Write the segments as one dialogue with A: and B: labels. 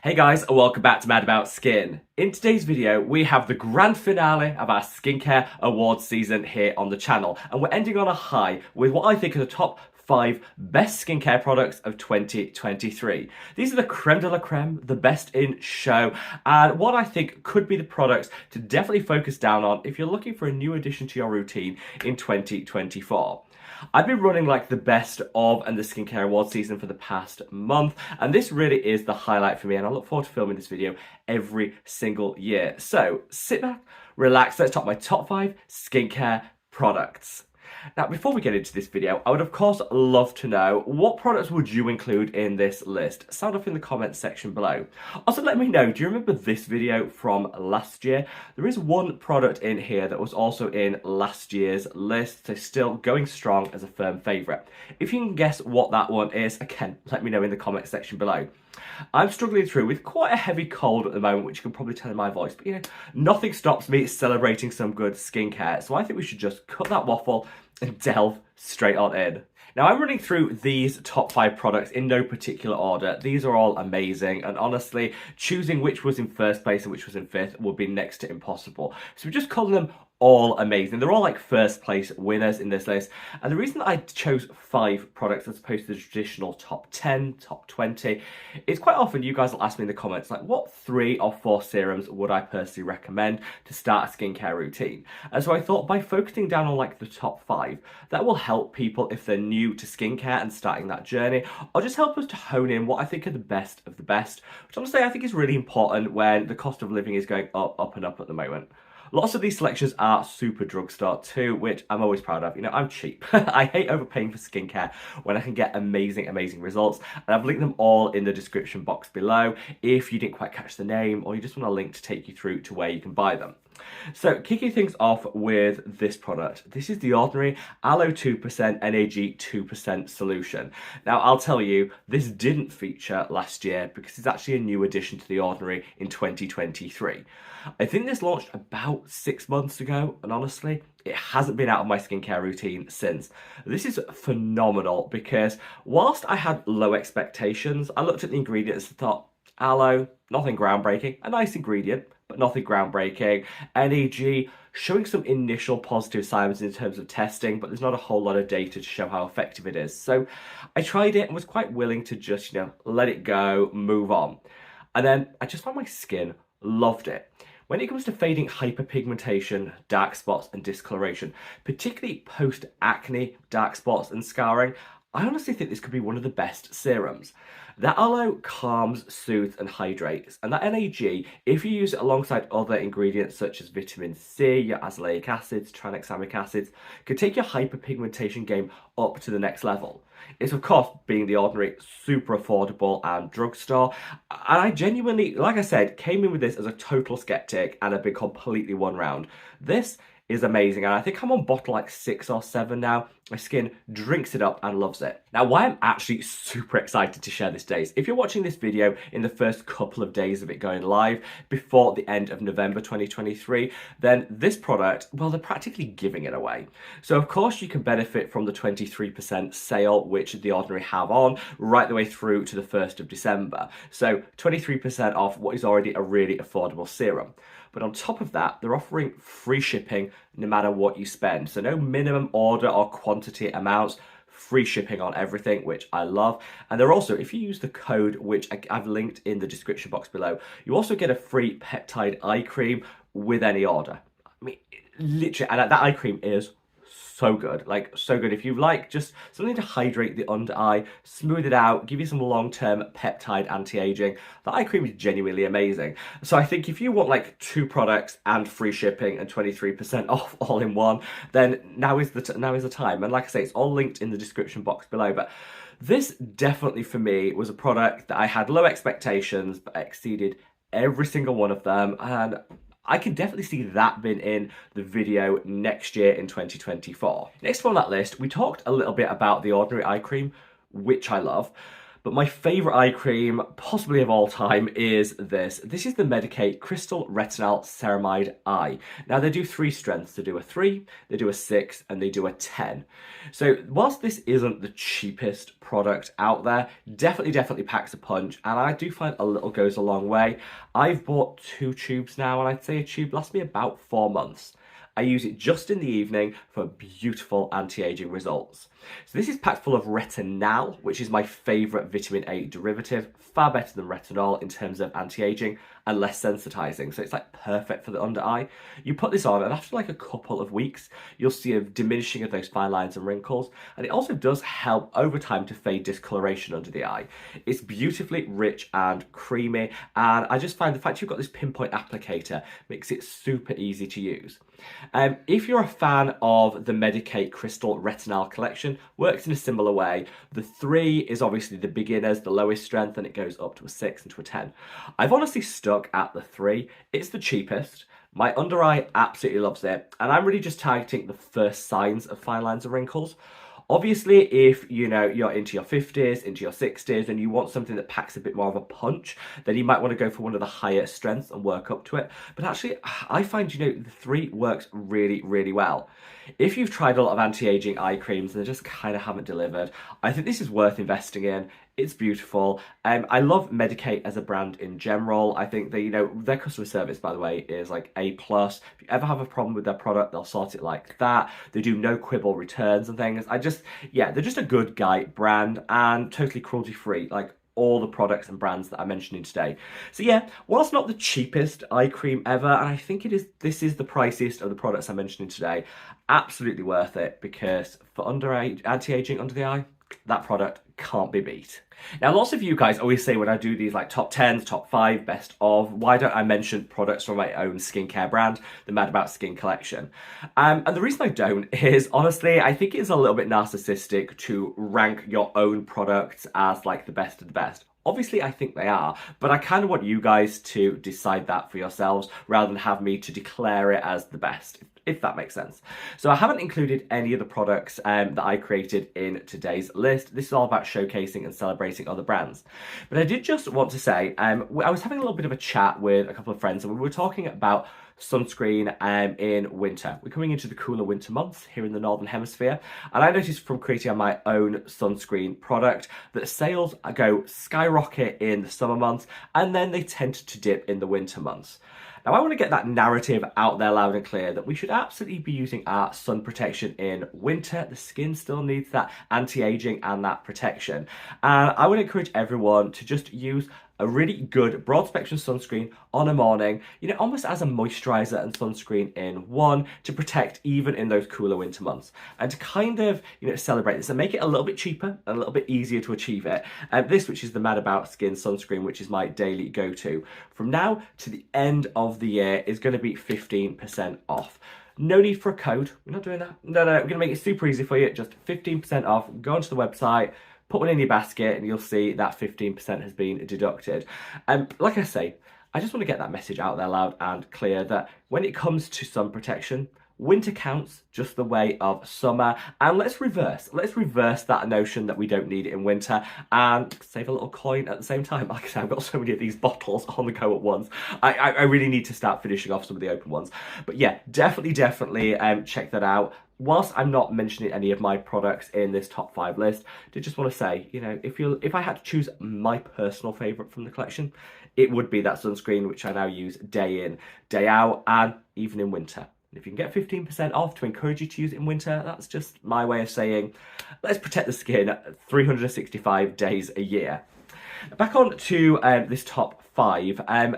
A: Hey guys, and welcome back to Mad About Skin. In today's video, we have the grand finale of our skincare awards season here on the channel, and we're ending on a high with what I think are the top 5 best skincare products of 2023. These are the creme de la creme, the best in show, and what I think could be the products to definitely focus down on if you're looking for a new addition to your routine in 2024. I've been running like the best of and the skincare award season for the past month, and this really is the highlight for me, and I look forward to filming this video every single year. So sit back, relax, let's talk my top 5 skincare products. Now, before we get into this video, I would of course love to know what products would you include in this list? Sound off in the comments section below. Also, let me know, do you remember this video from last year? There is one product in here that was also in last year's list, so still going strong as a firm favourite. If you can guess what that one is, again, let me know in the comments section below. I'm struggling through with quite a heavy cold at the moment, which you can probably tell in my voice, but you know, nothing stops me celebrating some good skincare, so I think we should just cut that waffle and delve straight on in. Now, I'm running through these top 5 products in no particular order. These are all amazing, and honestly, choosing which was in first place and which was in fifth would be next to impossible. So we just call them all amazing. They're all like first place winners in this list, and the reason that I chose 5 products as opposed to the traditional top 10, top 20 is quite often you guys will ask me in the comments like, what 3 or 4 serums would I personally recommend to start a skincare routine? And so I thought by focusing down on like the top 5, that will help people if they're new to skincare and starting that journey, or just help us to hone in what I think are the best of the best, which honestly I think is really important when the cost of living is going up and up at the moment. Lots of these selections are super drugstore too, which I'm always proud of. You know, I'm cheap. I hate overpaying for skincare when I can get amazing results. And I've linked them all in the description box below if you didn't quite catch the name or you just want a link to take you through to where you can buy them. So kicking things off with this product. This is the Ordinary Aloe 2% NAG 2% solution. Now, I'll tell you, this didn't feature last year because it's actually a new addition to the Ordinary in 2023. I think this launched about 6 months ago, and honestly, it hasn't been out of my skincare routine since. This is phenomenal because whilst I had low expectations, I looked at the ingredients and thought, aloe, nothing groundbreaking, a nice ingredient, but nothing groundbreaking. NAG, showing some initial positive signs in terms of testing, but there's not a whole lot of data to show how effective it is. So I tried it and was quite willing to just, you know, let it go, move on. And then I just found my skin loved it. When it comes to fading hyperpigmentation, dark spots and discoloration, particularly post-acne dark spots and scarring, I honestly think this could be one of the best serums. That aloe calms, soothes and hydrates, and that NAG, if you use it alongside other ingredients such as vitamin C, your azelaic acids, tranexamic acids, can take your hyperpigmentation game up to the next level. It's of course, being the Ordinary, super affordable and drugstore, and I genuinely, like I said, came in with this as a total skeptic and have been completely won round. This is amazing, and I think I'm on bottle like 6 or 7 now. My skin drinks it up and loves it. Now, why I'm actually super excited to share this today, if you're watching this video in the first couple of days of it going live before the end of November 2023, then this product, well, they're practically giving it away. So of course you can benefit from the 23% sale which the Ordinary have on right the way through to the 1st of December. So 23% off what is already a really affordable serum. But on top of that, they're offering free shipping no matter what you spend. So no minimum order or quantity amounts, free shipping on everything, which I love. And they're also, if you use the code, which I've linked in the description box below, you also get a free peptide eye cream with any order. I mean, literally, and that eye cream is so good, like so good. If you like just something to hydrate the under eye, smooth it out, give you some long-term peptide anti-aging, the eye cream is genuinely amazing. So I think if you want like 2 products and free shipping and 23% off all in one, then now is the time. And like I say, it's all linked in the description box below. But this definitely for me was a product that I had low expectations, but exceeded every single one of them, and I can definitely see that being in the video next year in 2024. Next on that list, we talked a little bit about the Ordinary eye cream, which I love. But my favourite eye cream, possibly of all time, is this. This is the Medik8 Crystal Retinal Ceramide Eye. Now, they do 3 strengths. They do a 3, they do a 6, and they do a 10. So whilst this isn't the cheapest product out there, definitely packs a punch, and I do find a little goes a long way. I've bought 2 tubes now, and I'd say a tube lasts me about 4 months. I use it just in the evening for beautiful anti-aging results. So this is packed full of retinal, which is my favourite vitamin A derivative, far better than retinol in terms of anti-aging and less sensitizing. So it's like perfect for the under eye. You put this on and after like a couple of weeks, you'll see a diminishing of those fine lines and wrinkles. And it also does help over time to fade discoloration under the eye. It's beautifully rich and creamy. And I just find the fact you've got this pinpoint applicator makes it super easy to use. If you're a fan of the Medik8 Crystal Retinal collection, works in a similar way. The 3 is obviously the beginners, the lowest strength, and it goes up to a 6 and to a 10. I've honestly stuck at the 3. It's the cheapest. My under eye absolutely loves it, and I'm really just targeting the first signs of fine lines and wrinkles. Obviously, if you're into your 50s, into your 60s, and you want something that packs a bit more of a punch, then you might want to go for one of the higher strengths and work up to it. But actually, I find, the 3 works really well. If you've tried a lot of anti-aging eye creams and they just kind of haven't delivered, I think this is worth investing in. It's beautiful. I love Medik8 as a brand in general. I think they, their customer service, by the way, is like A+. If you ever have a problem with their product, they'll sort it like that. They do no quibble returns and things. They're just a good guy brand and totally cruelty free. Like all the products and brands that I'm mentioning today. So yeah, whilst not the cheapest eye cream ever, and I think this is the priciest of the products I'm mentioning today, absolutely worth it, because for anti-aging under the eye, that product can't be beat. Now, lots of you guys always say when I do these like top 10s, top 5, best of, why don't I mention products from my own skincare brand, the Mad About Skin collection? And the reason I don't is, honestly, I think it's a little bit narcissistic to rank your own products as like the best of the best. Obviously, I think they are, but I kind of want you guys to decide that for yourselves rather than have me to declare it as the best, if that makes sense. So I haven't included any of the products that I created in today's list. This is all about showcasing and celebrating other brands. But I did just want to say, I was having a little bit of a chat with a couple of friends and we were talking about sunscreen in winter. We're coming into the cooler winter months here in the Northern Hemisphere, and I noticed from creating my own sunscreen product that sales go skyrocket in the summer months and then they tend to dip in the winter months. Now, I want to get that narrative out there loud and clear that we should absolutely be using our sun protection in winter. The skin still needs that anti-aging and that protection. And I would encourage everyone to just use a really good broad spectrum sunscreen on a morning, almost as a moisturizer and sunscreen in one, to protect even in those cooler winter months. And to kind of, celebrate this and make it a little bit cheaper and a little bit easier to achieve it. This, which is the Mad About Skin sunscreen, which is my daily go-to, from now to the end of the year is going to be 15% off. No need for a code. We're not doing that. No, we're going to make it super easy for you. Just 15% off. Go onto the website, put one in your basket, and you'll see that 15% has been deducted. Like I say, I just want to get that message out there loud and clear that when it comes to sun protection, winter counts just the way of summer, and let's reverse that notion that we don't need it in winter and save a little coin at the same time. Like I said, I've got so many of these bottles on the go at once. I really need to start finishing off some of the open ones. But yeah, definitely check that out. Whilst I'm not mentioning any of my products in this top 5 list, I did just want to say, if I had to choose my personal favourite from the collection, it would be that sunscreen, which I now use day in, day out, and even in winter. If you can get 15% off to encourage you to use it in winter, that's just my way of saying, let's protect the skin 365 days a year. Back on to this top 5,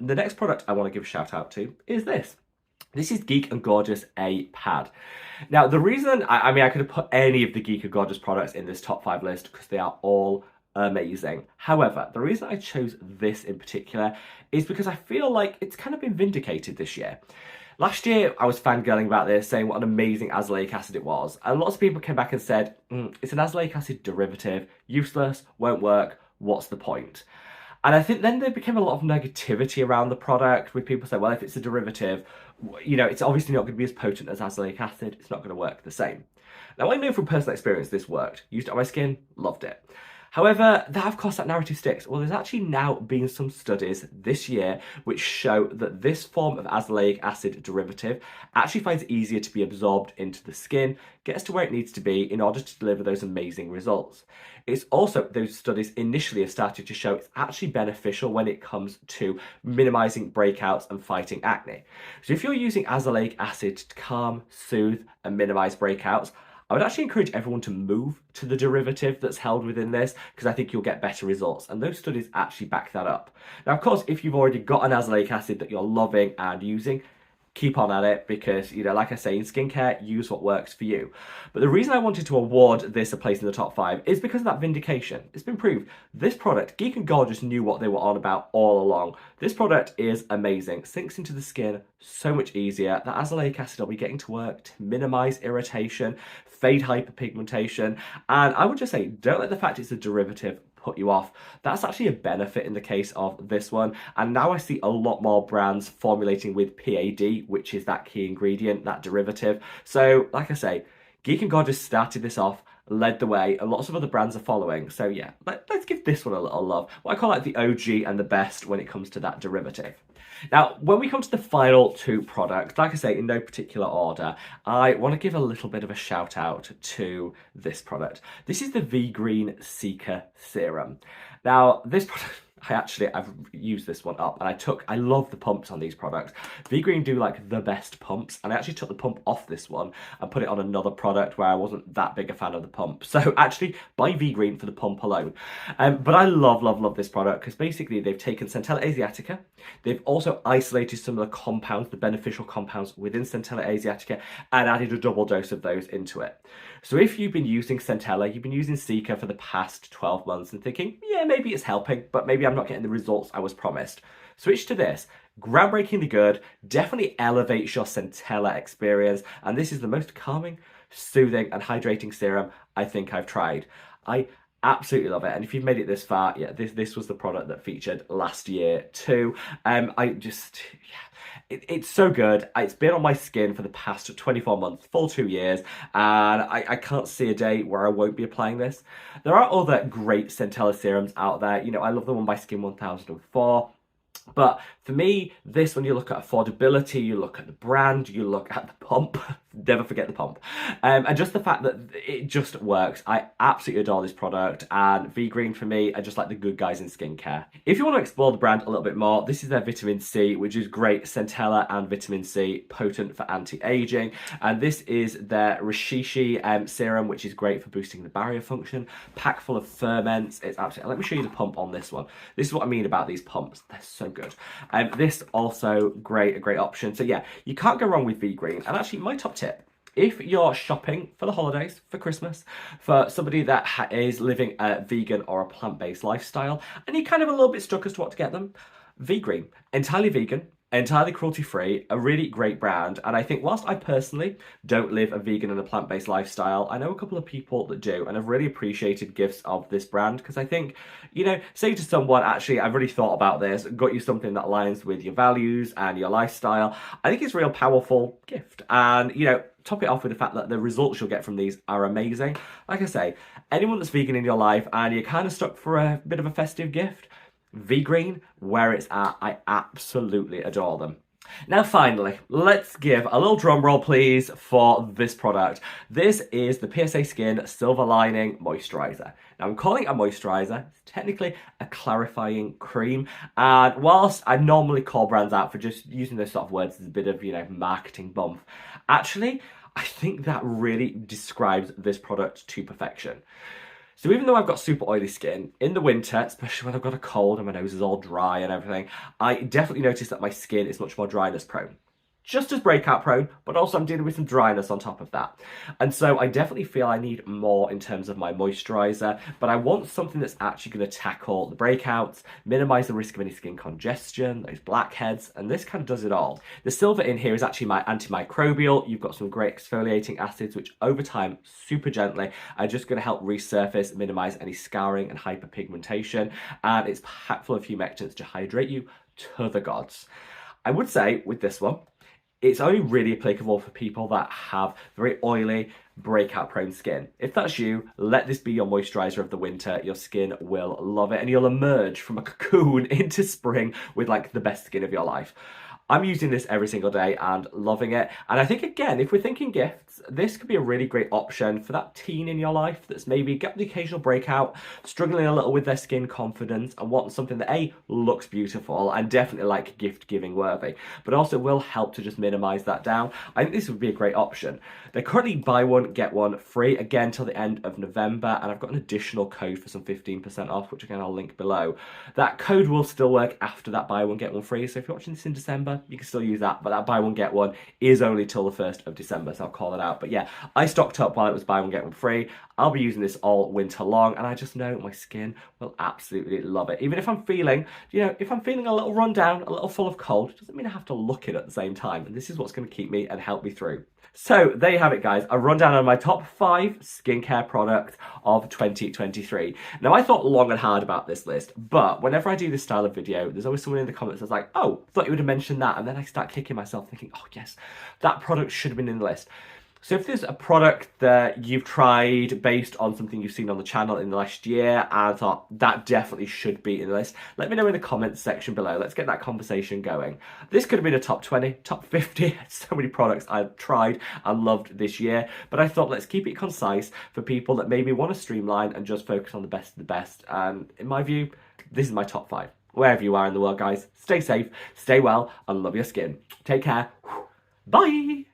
A: the next product I want to give a shout out to is this. This is Geek and Gorgeous A Pad. Now, the reason, I could have put any of the Geek and Gorgeous products in this top 5 list because they are all amazing. However, the reason I chose this in particular is because I feel like it's kind of been vindicated this year. Last year, I was fangirling about this, saying what an amazing azelaic acid it was. And lots of people came back and said, it's an azelaic acid derivative, useless, won't work, what's the point? And I think then there became a lot of negativity around the product, with people saying, well, if it's a derivative, it's obviously not going to be as potent as azelaic acid, it's not going to work the same. Now, I know from personal experience this worked. Used it on my skin, loved it. However, that of course that narrative sticks. Well, there's actually now been some studies this year which show that this form of azelaic acid derivative actually finds it easier to be absorbed into the skin, gets to where it needs to be in order to deliver those amazing results. It's also, those studies initially have started to show it's actually beneficial when it comes to minimizing breakouts and fighting acne. So if you're using azelaic acid to calm, soothe, and minimize breakouts, I would actually encourage everyone to move to the derivative that's held within this, because I think you'll get better results. And those studies actually back that up. Now, of course, if you've already got an azelaic acid that you're loving and using, keep on at it, because, you know, like I say, in skincare, use what works for you. But the reason I wanted to award this a place in the top 5 is because of that vindication. It's been proved. This product, Geek and Gorgeous knew what they were on about all along. This product is amazing. Sinks into the skin so much easier. That azelaic acid will be getting to work to minimize irritation, fade hyperpigmentation, and I would just say, don't let the fact it's a derivative put you off. That's actually a benefit in the case of this one. And now I see a lot more brands formulating with PAD, which is that key ingredient, that derivative. So like I say, Geek and Gorgeous started this off, led the way, and lots of other brands are following. So yeah, let's give this one a little love. What I call like the OG and the best when it comes to that derivative. Now, when we come to the final 2 products, like I say, in no particular order, I want to give a little bit of a shout out to this product. This is the vegreen cica serum. Now, this product, I've used this one up, and I love the pumps on these products. Vegreen do like the best pumps, and I actually took the pump off this one and put it on another product where I wasn't that big a fan of the pump. So actually, buy Vegreen for the pump alone. But I love this product, because basically they've taken Centella asiatica, they've also isolated some of the compounds, the beneficial compounds within Centella asiatica, and added a double dose of those into it. So if you've been using Centella, you've been using cica for the past 12 months and thinking, yeah, maybe it's helping, but maybe I'm not getting the results I was promised. Switch to this. Groundbreakingly good, definitely elevates your Centella experience, and this is the most calming, soothing, and hydrating serum I think I've tried. I absolutely love it, and if you've made it this far, yeah, this was the product that featured last year too. It's so good. It's been on my skin for the past 24 months, full 2 years, and I can't see a day where I won't be applying this. There are other great Centella serums out there. You know, I love the one by Skin 1004. But for me, this, when you look at affordability, you look at the brand, you look at the pump, never forget the pump, and just the fact that it just works. I absolutely adore this product, and Vegreen for me are just like the good guys in skincare. If you want to explore the brand a little bit more, this is their vitamin C, which is great. Centella and vitamin C, potent for anti-aging, and this is their Rishishi serum, which is great for boosting the barrier function, packed full of ferments. It's absolutely, let me show you the pump on this one. This is what I mean about these pumps. They're so good. This also a great option. So yeah, you can't go wrong with Vegreen. And actually, my top tip, if you're shopping for the holidays, for Christmas, for somebody that is living a vegan or a plant-based lifestyle, and you're kind of a little bit stuck as to what to get them, Vegreen, entirely vegan, entirely cruelty-free, a really great brand. And I think whilst I personally don't live a vegan and a plant-based lifestyle, I know a couple of people that do, and I've really appreciated gifts of this brand, because I think, you know, say to someone, actually, I've really thought about this, got you something that aligns with your values and your lifestyle. I think it's a real powerful gift. And, you know, top it off with the fact that the results you'll get from these are amazing. Like I say, anyone that's vegan in your life and you're kind of stuck for a bit of a festive gift, Vegreen, where it's at, I absolutely adore them. Now finally, let's give a little drum roll please for this product. This is the PSA Skin Silver Lining Moisturiser. Now I'm calling it a moisturiser, it's technically a clarifying cream, and whilst I normally call brands out for just using those sort of words as a bit of, you know, marketing bump, actually I think that really describes this product to perfection. So even though I've got super oily skin, in the winter, especially when I've got a cold and my nose is all dry and everything, I definitely notice that my skin is much more dryness prone. Just as breakout prone, but also I'm dealing with some dryness on top of that. And so I definitely feel I need more in terms of my moisturiser, but I want something that's actually going to tackle the breakouts, minimise the risk of any skin congestion, those blackheads, and this kind of does it all. The silver in here is actually my antimicrobial. You've got some great exfoliating acids, which over time, super gently, are just going to help resurface, minimise any scarring and hyperpigmentation, and it's packed full of humectants to hydrate you to the gods. I would say with this one, it's only really applicable for people that have very oily, breakout prone skin. If that's you, let this be your moisturizer of the winter. Your skin will love it and you'll emerge from a cocoon into spring with like the best skin of your life. I'm using this every single day and loving it. And I think, again, if we're thinking gifts, this could be a really great option for that teen in your life that's maybe got the occasional breakout, struggling a little with their skin confidence and wants something that A, looks beautiful and definitely like gift giving worthy, but also will help to just minimize that down. I think this would be a great option. They're currently buy one, get one free, again, till the end of November. And I've got an additional code for some 15% off, which again, I'll link below. That code will still work after that buy one, get one free. So if you're watching this in December, you can still use that, but that buy one get one is only till the 1st of December, so I'll call it out. But yeah, I stocked up while it was buy one get one free. I'll be using this all winter long, and I just know my skin will absolutely love it. Even if I'm feeling, if I'm feeling a little run down, a little full of cold, doesn't mean I have to look it at the same time. And this is what's going to keep me and help me through. So there you have it, guys. A rundown on my top 5 skincare products of 2023. Now, I thought long and hard about this list, but whenever I do this style of video, there's always someone in the comments that's like, oh, thought you would have mentioned that. And then I start kicking myself thinking, oh yes, that product should have been in the list. So if there's a product that you've tried based on something you've seen on the channel in the last year and thought that definitely should be in the list, let me know in the comments section below. Let's get that conversation going. This could have been a top 20, top 50. So many products I've tried and loved this year, but I thought let's keep it concise for people that maybe want to streamline and just focus on the best of the best. And in my view, this is my top 5. Wherever you are in the world, guys, stay safe, stay well, and love your skin. Take care. Bye.